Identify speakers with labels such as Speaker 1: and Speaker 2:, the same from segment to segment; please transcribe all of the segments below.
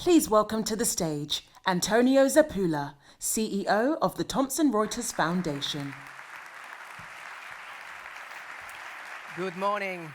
Speaker 1: Please welcome to the stage Antonio Zappulla, CEO of the Thomson Reuters Foundation.
Speaker 2: Good morning.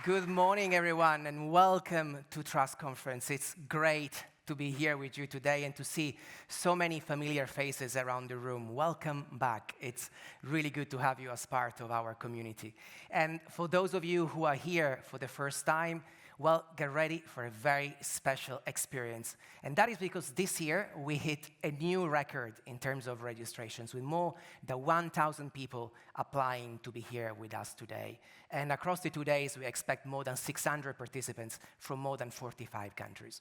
Speaker 2: Good morning, everyone, and welcome to Trust Conference. It's great to be here with you today and to see so many familiar faces around the room. Welcome back. It's really good to have you as part of our community. And for those of you who are here for the first time, well, get ready for a very special experience. And that is because this year we hit a new record in terms of registrations, with more than 1,000 people applying to be here with us today. And across the 2 days, we expect more than 600 participants from more than 45 countries.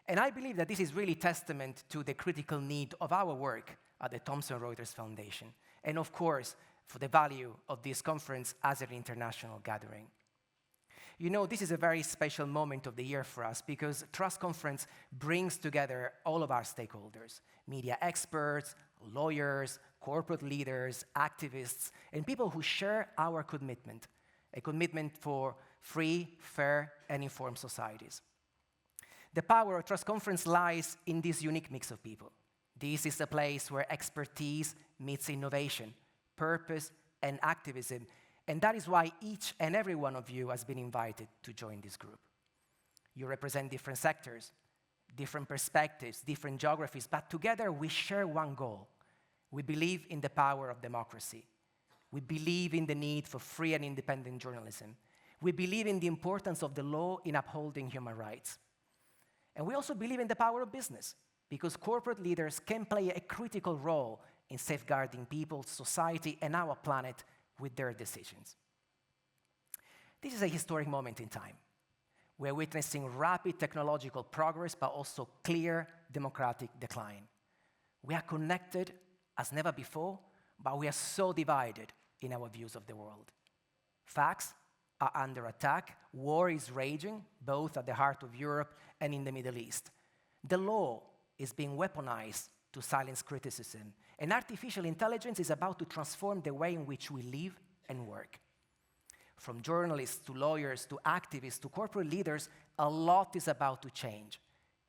Speaker 2: And I believe that this is really testament to the critical need of our work at the Thomson Reuters Foundation, and of course, for the value of this conference as an international gathering. You know, this is a very special moment of the year for us because Trust Conference brings together all of our stakeholders, media experts, lawyers, corporate leaders, activists, and people who share our commitment, a commitment for free, fair, and informed societies. The power of Trust Conference lies in this unique mix of people. This is a place where expertise meets innovation, purpose, and activism. And that is why each and every one of you has been invited to join this group. You represent different sectors, different perspectives, different geographies, but together we share one goal. We believe in the power of democracy. We believe in the need for free and independent journalism. We believe in the importance of the law in upholding human rights. And we also believe in the power of business, because corporate leaders can play a critical role in safeguarding people, society, and our planet with their decisions. This is a historic moment in time. We're witnessing rapid technological progress, but also clear democratic decline. We are connected as never before, but we are so divided in our views of the world. Facts are under attack. War is raging, both at the heart of Europe and in the Middle East. The law is being weaponized to silence criticism, and artificial intelligence is about to transform the way in which we live and work. From journalists to lawyers to activists to corporate leaders, a lot is about to change.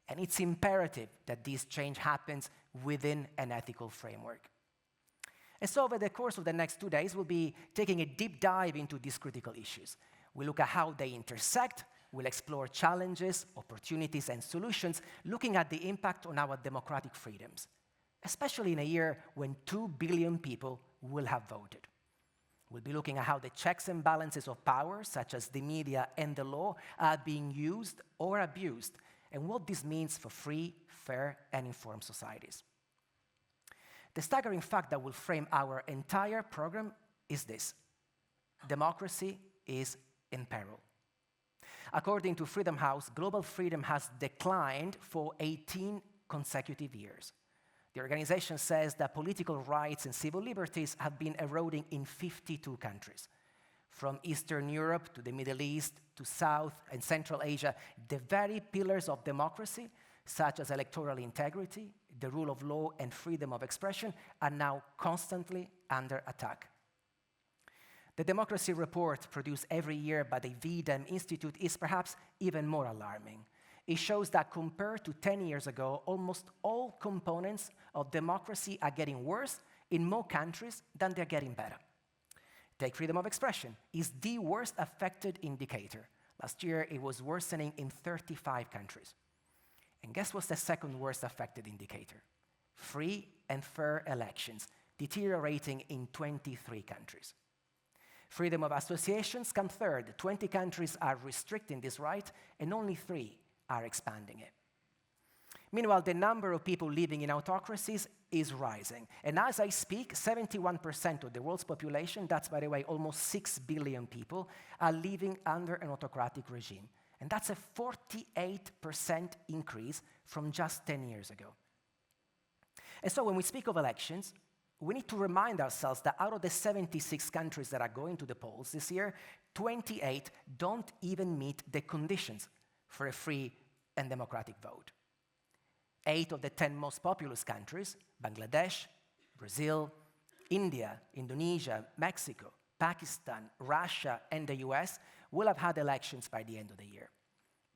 Speaker 2: And it's imperative that this change happens within an ethical framework. And so over the course of the next 2 days, we'll be taking a deep dive into these critical issues. We'll look at how they intersect. We'll explore challenges, opportunities, and solutions, looking at the impact on our democratic freedoms, especially in a year when 2 billion people will have voted. We'll be looking at how the checks and balances of power, such as the media and the law, are being used or abused, and what this means for free, fair, and informed societies. The staggering fact that will frame our entire program is this: democracy is in peril. According to Freedom House, global freedom has declined for 18 consecutive years. The organization says that political rights and civil liberties have been eroding in 52 countries. From Eastern Europe to the Middle East to South and Central Asia, the very pillars of democracy, such as electoral integrity, the rule of law, and freedom of expression, are now constantly under attack. The Democracy Report produced every year by the VDEM Institute is perhaps even more alarming. It shows that compared to 10 years ago, almost all components of democracy are getting worse in more countries than they're getting better. Take freedom of expression is the worst affected indicator. Last year, it was worsening in 35 countries. And guess what's the second worst affected indicator? Free and fair elections, deteriorating in 23 countries. Freedom of associations come third. 20 countries are restricting this right, and only 3 are expanding it. Meanwhile, the number of people living in autocracies is rising. And as I speak, 71% of the world's population, that's, by the way, almost 6 billion people, are living under an autocratic regime. And that's a 48% increase from just 10 years ago. And so when we speak of elections, we need to remind ourselves that out of the 76 countries that are going to the polls this year, 28 don't even meet the conditions for a free and democratic vote. 8 of the 10 most populous countries, Bangladesh, Brazil, India, Indonesia, Mexico, Pakistan, Russia, and the US, will have had elections by the end of the year.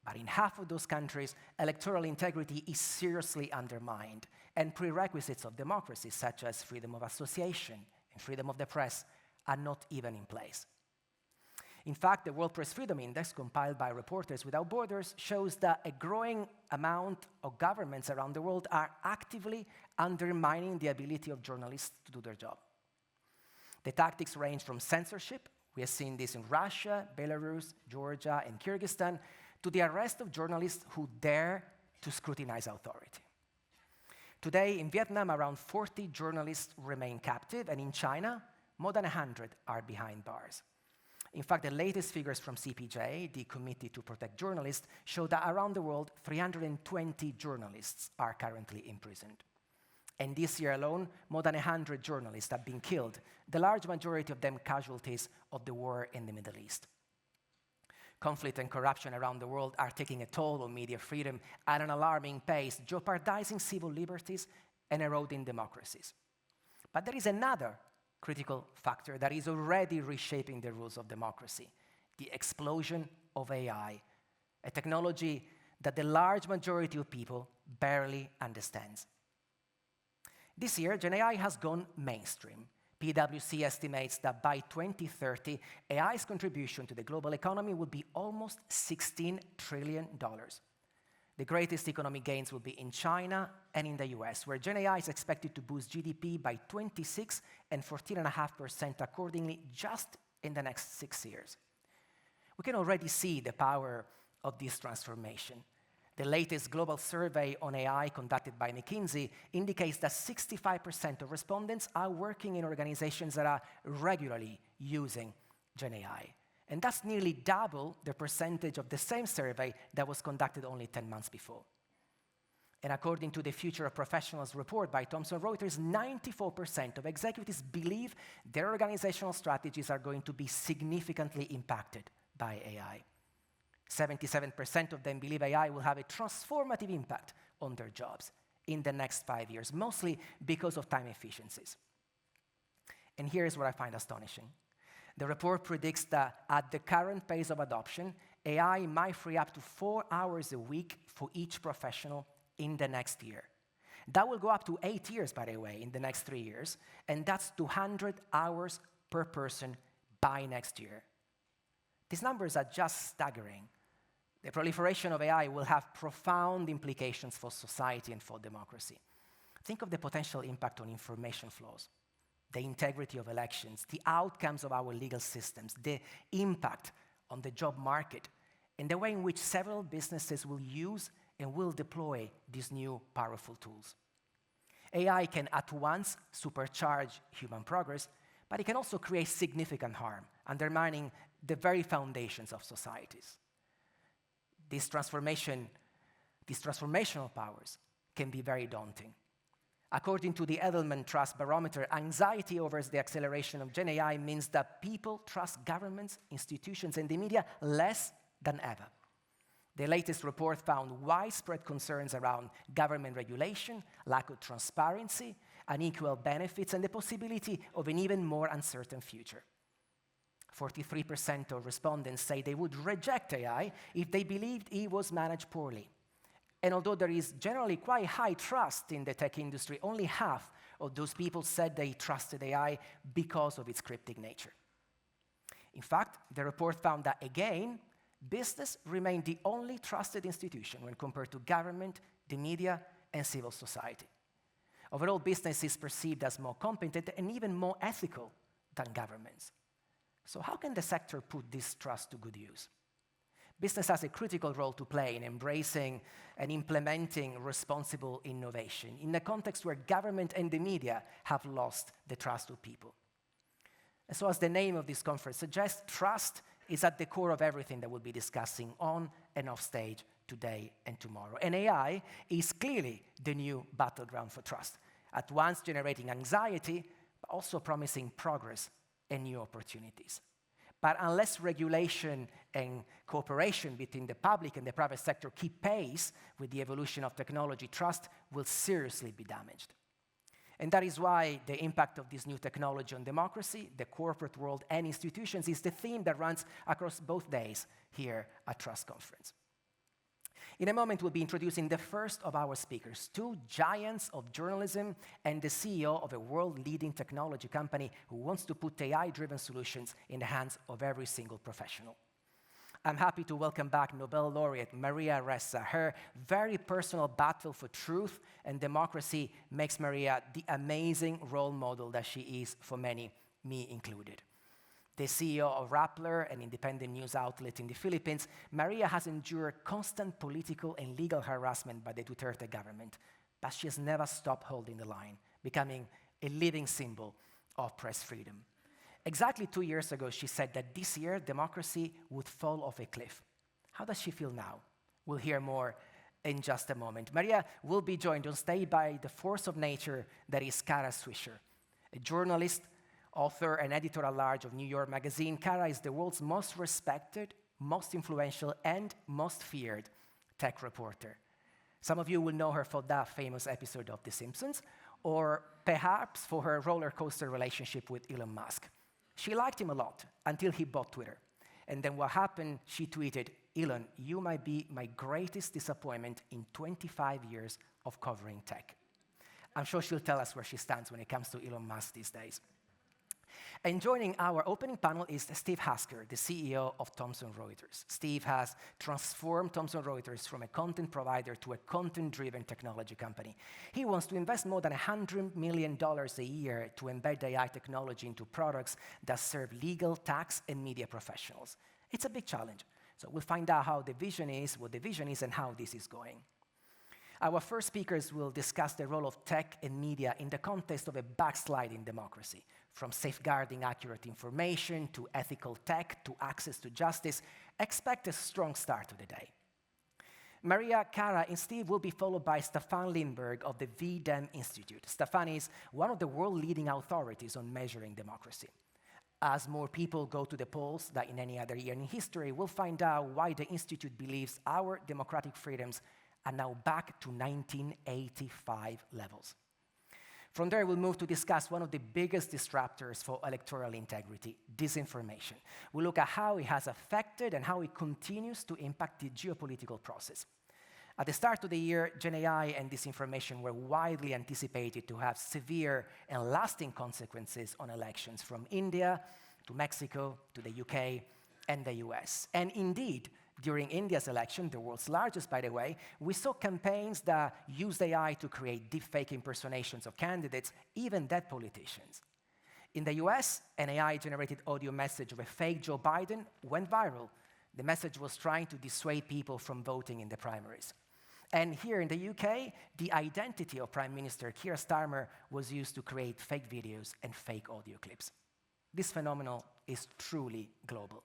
Speaker 2: But in half of those countries, electoral integrity is seriously undermined, and prerequisites of democracy, such as freedom of association and freedom of the press, are not even in place. In fact, the World Press Freedom Index, compiled by Reporters Without Borders, shows that a growing amount of governments around the world are actively undermining the ability of journalists to do their job. The tactics range from censorship, we have seen this in Russia, Belarus, Georgia, and Kyrgyzstan, to the arrest of journalists who dare to scrutinize authority. Today, in Vietnam, around 40 journalists remain captive, and in China, more than 100 are behind bars. In fact, the latest figures from CPJ, the Committee to Protect Journalists, show that around the world, 320 journalists are currently imprisoned. And this year alone, more than 100 journalists have been killed, the large majority of them casualties of the war in the Middle East. Conflict and corruption around the world are taking a toll on media freedom at an alarming pace, jeopardizing civil liberties and eroding democracies. But there is another critical factor that is already reshaping the rules of democracy: the explosion of AI, a technology that the large majority of people barely understands. This year, Gen AI has gone mainstream. PwC estimates that by 2030, AI's contribution to the global economy will be almost $16 trillion. The greatest economic gains will be in China and in the US, where Gen AI is expected to boost GDP by 26 and 14.5% accordingly just in the next 6 years. We can already see the power of this transformation. The latest global survey on AI conducted by McKinsey indicates that 65% of respondents are working in organizations that are regularly using Gen AI. And that's nearly double the percentage of the same survey that was conducted only 10 months before. And according to the Future of Professionals report by Thomson Reuters, 94% of executives believe their organizational strategies are going to be significantly impacted by AI. 77% of them believe AI will have a transformative impact on their jobs in the next 5 years, mostly because of time efficiencies. And here's what I find astonishing. The report predicts that at the current pace of adoption, AI might free up to 4 hours a week for each professional in the next year. That will go up to 8 years, by the way, in the next 3 years, and that's 200 hours per person by next year. These numbers are just staggering. The proliferation of AI will have profound implications for society and for democracy. Think of the potential impact on information flows, the integrity of elections, the outcomes of our legal systems, the impact on the job market, and the way in which several businesses will use and will deploy these new powerful tools. AI can at once supercharge human progress, but it can also create significant harm, undermining the very foundations of societies. These transformational powers can be very daunting. According to the Edelman Trust Barometer, anxiety over the acceleration of Gen AI means that people trust governments, institutions, and the media less than ever. The latest report found widespread concerns around government regulation, lack of transparency, unequal benefits, and the possibility of an even more uncertain future. 43% of respondents say they would reject AI if they believed it was managed poorly. And although there is generally quite high trust in the tech industry, only half of those people said they trusted AI because of its cryptic nature. In fact, the report found that, again, business remained the only trusted institution when compared to government, the media, and civil society. Overall, business is perceived as more competent and even more ethical than governments. So how can the sector put this trust to good use? Business has a critical role to play in embracing and implementing responsible innovation in a context where government and the media have lost the trust of people. And so as the name of this conference suggests, trust is at the core of everything that we'll be discussing on and off stage today and tomorrow. And AI is clearly the new battleground for trust, at once generating anxiety, but also promising progress and new opportunities. But unless regulation and cooperation between the public and the private sector keep pace with the evolution of technology, trust will seriously be damaged. And that is why the impact of this new technology on democracy, the corporate world, and institutions is the theme that runs across both days here at Trust Conference. In a moment, we'll be introducing the first of our speakers, two giants of journalism and the CEO of a world-leading technology company who wants to put AI-driven solutions in the hands of every single professional. I'm happy to welcome back Nobel laureate Maria Ressa. Her very personal battle for truth and democracy makes Maria the amazing role model that she is for many, me included. The CEO of Rappler, an independent news outlet in the Philippines, Maria has endured constant political and legal harassment by the Duterte government, but she has never stopped holding the line, becoming a living symbol of press freedom. Exactly 2 years ago, she said that this year, democracy would fall off a cliff. How does she feel now? We'll hear more in just a moment. Maria will be joined on stage by the force of nature that is Kara Swisher, a journalist, author and editor-at-large of New York Magazine. Kara is the world's most respected, most influential, and most feared tech reporter. Some of you will know her for that famous episode of The Simpsons, or perhaps for her roller coaster relationship with Elon Musk. She liked him a lot until he bought Twitter. And then what happened? She tweeted, "Elon, you might be my greatest disappointment in 25 years of covering tech." I'm sure she'll tell us where she stands when it comes to Elon Musk these days. And joining our opening panel is Steve Hasker, the CEO of Thomson Reuters. Steve has transformed Thomson Reuters from a content provider to a content-driven technology company. He wants to invest more than $100 million a year to embed AI technology into products that serve legal, tax, and media professionals. It's a big challenge. So we'll find out how the vision is, what the vision is, and how this is going. Our first speakers will discuss the role of tech and media in the context of a backsliding democracy, from safeguarding accurate information to ethical tech to access to justice. Expect a strong start to the day. Maria, Kara, and Steve will be followed by Stefan Lindberg of the VDEM Institute. Stefan is one of the world-leading authorities on measuring democracy. As more people go to the polls than in any other year in history, we'll find out why the Institute believes our democratic freedoms are now back to 1985 levels. From there, we'll move to discuss one of the biggest disruptors for electoral integrity, disinformation. We'll look at how it has affected and how it continues to impact the geopolitical process. At the start of the year, Gen AI and disinformation were widely anticipated to have severe and lasting consequences on elections, from India to Mexico to the UK and the US. And indeed, during India's election, the world's largest, by the way, we saw campaigns that used AI to create deepfake impersonations of candidates, even dead politicians. In the US, an AI-generated audio message of a fake Joe Biden went viral. The message was trying to dissuade people from voting in the primaries. And here in the UK, the identity of Prime Minister Keir Starmer was used to create fake videos and fake audio clips. This phenomenon is truly global.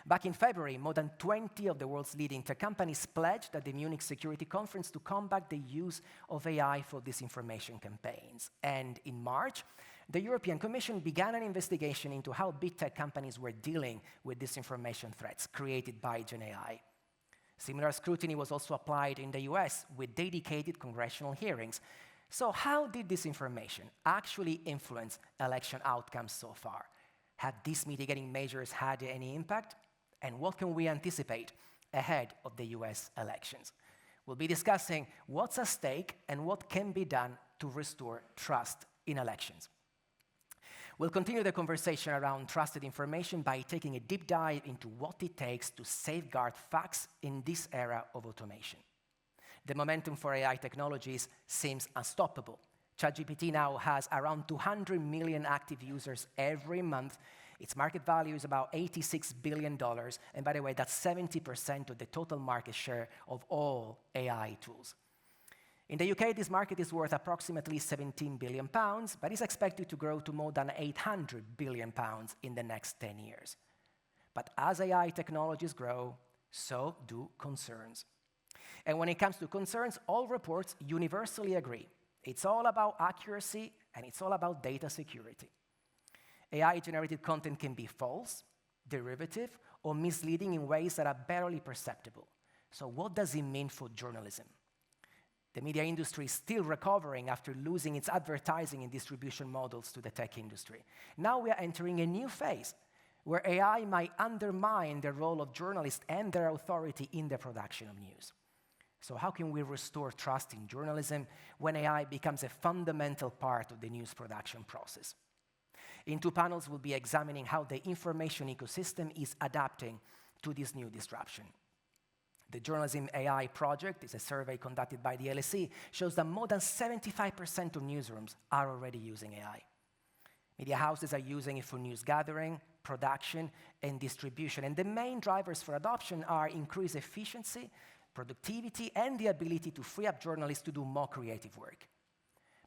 Speaker 2: Back in February, more than 20 of the world's leading tech companies pledged at the Munich Security Conference to combat the use of AI for disinformation campaigns. And in March, the European Commission began an investigation into how big tech companies were dealing with disinformation threats created by Gen AI. Similar scrutiny was also applied in the US with dedicated congressional hearings. So how did disinformation actually influence election outcomes so far? Have these mitigating measures had any impact? And what can we anticipate ahead of the US elections? We'll be discussing what's at stake and what can be done to restore trust in elections. We'll continue the conversation around trusted information by taking a deep dive into what it takes to safeguard facts in this era of automation. The momentum for AI technologies seems unstoppable. ChatGPT now has around 200 million active users every month. Its market value is about $86 billion, and by the way, that's 70% of the total market share of all AI tools. In the UK, this market is worth approximately £17 billion, but is expected to grow to more than £800 billion in the next 10 years. But as AI technologies grow, so do concerns. And when it comes to concerns, all reports universally agree. It's all about accuracy, and it's all about data security. AI-generated content can be false, derivative, or misleading in ways that are barely perceptible. So what does it mean for journalism? The media industry is still recovering after losing its advertising and distribution models to the tech industry. Now we are entering a new phase where AI might undermine the role of journalists and their authority in the production of news. So how can we restore trust in journalism when AI becomes a fundamental part of the news production process? In 2 panels, we'll be examining how the information ecosystem is adapting to this new disruption. The Journalism AI project is a survey conducted by the LSE, shows that more than 75% of newsrooms are already using AI. Media houses are using it for news gathering, production, and distribution. And the main drivers for adoption are increased efficiency, productivity, and the ability to free up journalists to do more creative work.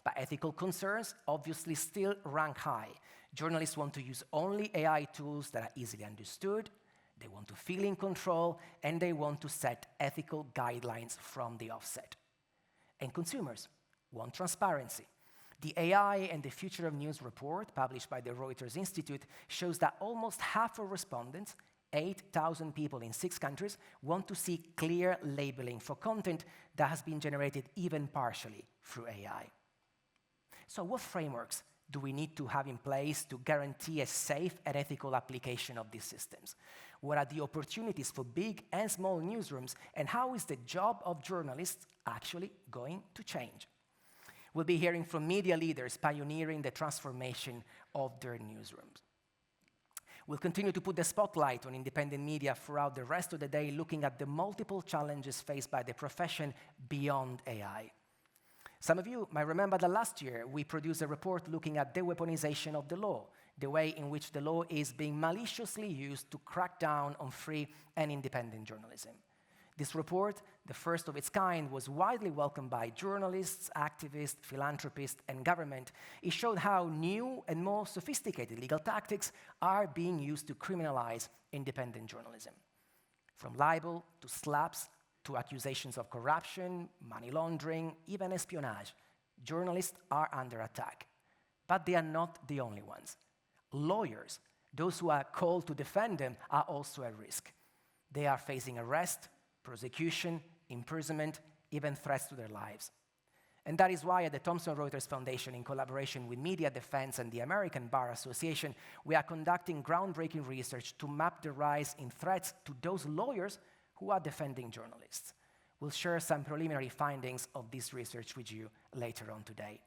Speaker 2: But ethical concerns obviously still rank high. Journalists want to use only AI tools that are easily understood, they want to feel in control, and they want to set ethical guidelines from the offset. And consumers want transparency. The AI and the Future of News report, published by the Reuters Institute, shows that almost half of respondents, 8,000 people in 6 countries, want to see clear labeling for content that has been generated even partially through AI. So what frameworks do we need to have in place to guarantee a safe and ethical application of these systems? What are the opportunities for big and small newsrooms, and how is the job of journalists actually going to change? We'll be hearing from media leaders pioneering the transformation of their newsrooms. We'll continue to put the spotlight on independent media throughout the rest of the day, looking at the multiple challenges faced by the profession beyond AI. Some of you might remember that last year we produced a report looking at the weaponization of the law, the way in which the law is being maliciously used to crack down on free and independent journalism. This report, the first of its kind, was widely welcomed by journalists, activists, philanthropists, and government. It showed how new and more sophisticated legal tactics are being used to criminalize independent journalism. From libel to slaps to accusations of corruption, money laundering, even espionage, journalists are under attack. But they are not the only ones. Lawyers, those who are called to defend them, are also at risk. They are facing arrest, prosecution, imprisonment, even threats to their lives. And that is why at the Thomson Reuters Foundation, in collaboration with Media Defense and the American Bar Association, we are conducting groundbreaking research to map the rise in threats to those lawyers who are defending journalists. We'll share some preliminary findings of this research with you later on today.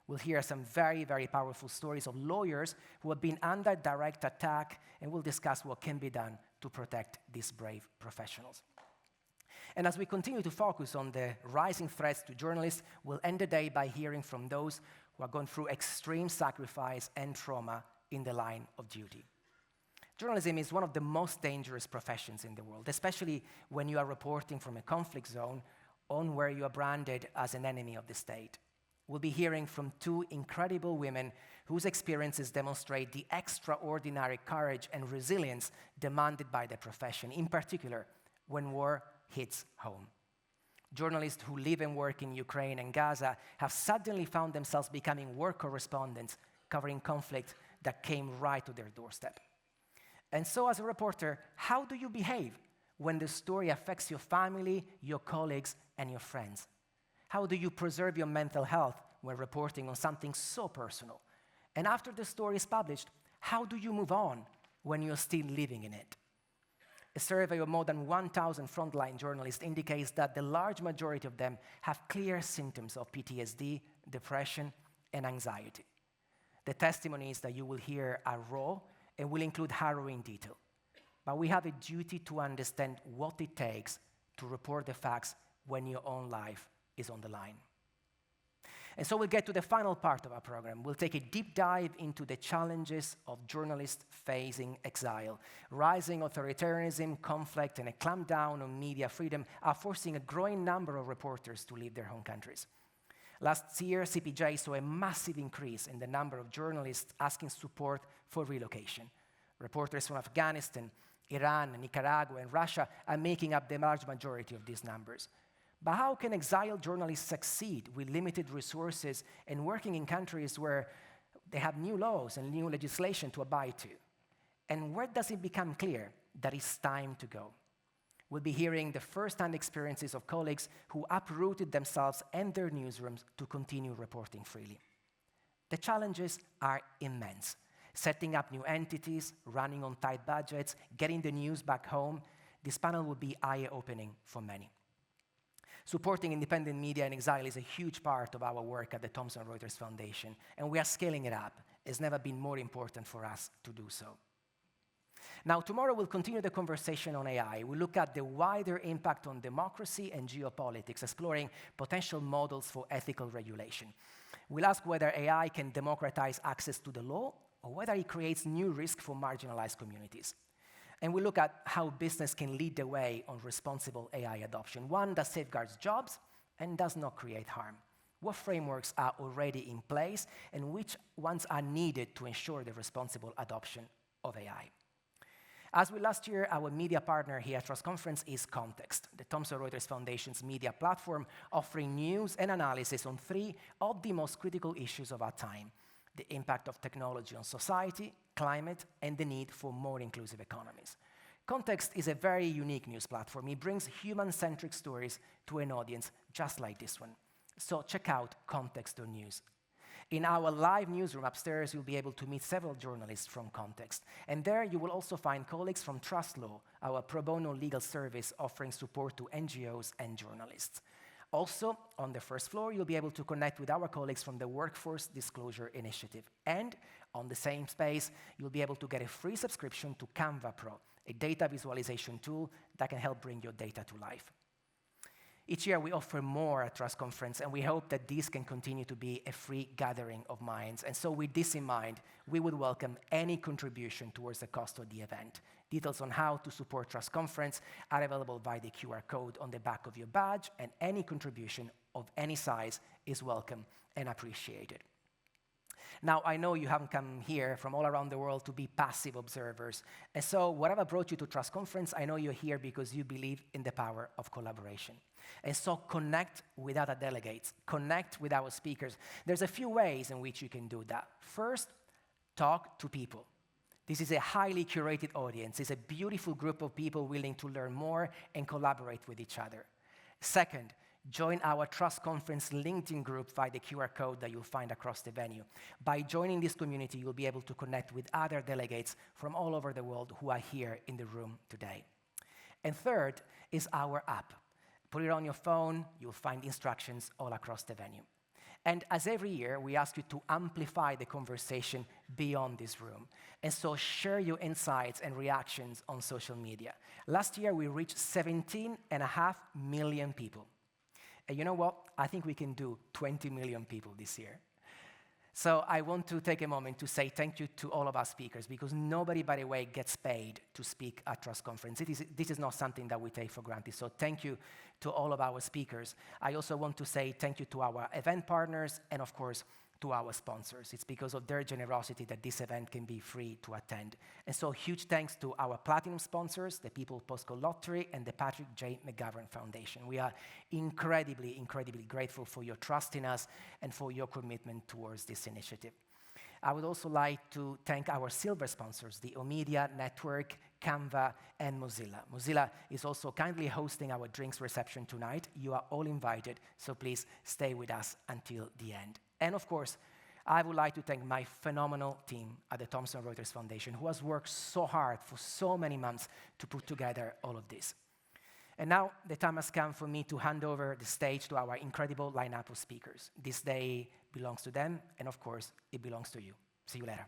Speaker 2: We'll hear some very, very powerful stories of lawyers who have been under direct attack, and we'll discuss what can be done to protect these brave professionals. And as we continue to focus on the rising threats to journalists, we'll end the day by hearing from those who are going through extreme sacrifice and trauma in the line of duty. Journalism is one of the most dangerous professions in the world, especially when you are reporting from a conflict zone on where you are branded as an enemy of the state. We'll be hearing from 2 incredible women whose experiences demonstrate the extraordinary courage and resilience demanded by the profession, in particular when war hits home. Journalists who live and work in Ukraine and Gaza have suddenly found themselves becoming war correspondents covering conflict that came right to their doorstep. And so as a reporter, how do you behave when the story affects your family, your colleagues, and your friends? How do you preserve your mental health when reporting on something so personal? And after the story is published, how do you move on when you're still living in it? A survey of more than 1,000 frontline journalists indicates that the large majority of them have clear symptoms of PTSD, depression, and anxiety. The testimonies that you will hear are raw and will include harrowing detail. But we have a duty to understand what it takes to report the facts when your own life is on the line. And so we'll get to the final part of our program. We'll take a deep dive into the challenges of journalists facing exile. Rising authoritarianism, conflict, and a clampdown on media freedom are forcing a growing number of reporters to leave their home countries. Last year, CPJ saw a massive increase in the number of journalists asking support for relocation. Reporters from Afghanistan, Iran, Nicaragua, and Russia are making up the large majority of these numbers. But how can exiled journalists succeed with limited resources and working in countries where they have new laws and new legislation to abide to? And where does it become clear that it's time to go? We'll be hearing the first-hand experiences of colleagues who uprooted themselves and their newsrooms to continue reporting freely. The challenges are immense. Setting up new entities, running on tight budgets, getting the news back home, this panel will be eye-opening for many. Supporting independent media in exile is a huge part of our work at the Thomson Reuters Foundation, and we are scaling it up. It's never been more important for us to do so. Now, tomorrow we'll continue the conversation on AI. We'll look at the wider impact on democracy and geopolitics, exploring potential models for ethical regulation. We'll ask whether AI can democratize access to the law or whether it creates new risk for marginalized communities. And we'll look at how business can lead the way on responsible AI adoption, one that safeguards jobs and does not create harm. What frameworks are already in place and which ones are needed to ensure the responsible adoption of AI? As with last year, our media partner here at Trust Conference is Context, the Thomson Reuters Foundation's media platform offering news and analysis on 3 of the most critical issues of our time: the impact of technology on society, climate, and the need for more inclusive economies. Context is a very unique news platform. It brings human-centric stories to an audience just like this one. So check out Context.news. In our live newsroom upstairs, you'll be able to meet several journalists from Context. And there you will also find colleagues from Trust Law, our pro bono legal service offering support to NGOs and journalists. Also, on the first floor, you'll be able to connect with our colleagues from the Workforce Disclosure Initiative. And on the same space, you'll be able to get a free subscription to Canva Pro, a data visualization tool that can help bring your data to life. Each year, we offer more at Trust Conference, and we hope that this can continue to be a free gathering of minds. And so with this in mind, we would welcome any contribution towards the cost of the event. Details on how to support Trust Conference are available via the QR code on the back of your badge, and any contribution of any size is welcome and appreciated. Now, I know you haven't come here from all around the world to be passive observers. And so whatever brought you to Trust Conference, I know you're here because you believe in the power of collaboration. And so connect with other delegates, connect with our speakers. There's a few ways in which you can do that. First, talk to people. This is a highly curated audience. It's a beautiful group of people willing to learn more and collaborate with each other. Second, join our Trust Conference LinkedIn group via the QR code that you'll find across the venue. By joining this community, you'll be able to connect with other delegates from all over the world who are here in the room today. And third is our app. Put it on your phone, you'll find instructions all across the venue. And as every year, we ask you to amplify the conversation beyond this room. And so share your insights and reactions on social media. Last year, we reached 17.5 million people. And you know what? I think we can do 20 million people this year. So I want to take a moment to say thank you to all of our speakers, because nobody, by the way, gets paid to speak at Trust Conference. This is not something that we take for granted. So thank you to all of our speakers. I also want to say thank you to our event partners and, of course, to our sponsors. It's because of their generosity that this event can be free to attend. And so huge thanks to our platinum sponsors, the People Postcode Lottery and the Patrick J. McGovern Foundation. We are incredibly, incredibly grateful for your trust in us and for your commitment towards this initiative. I would also like to thank our silver sponsors, the Omedia Network, Canva, and Mozilla. Mozilla is also kindly hosting our drinks reception tonight. You are all invited, so please stay with us until the end. And of course, I would like to thank my phenomenal team at the Thomson Reuters Foundation, who has worked so hard for so many months to put together all of this. And now the time has come for me to hand over the stage to our incredible lineup of speakers. This day belongs to them, and of course, it belongs to you. See you later.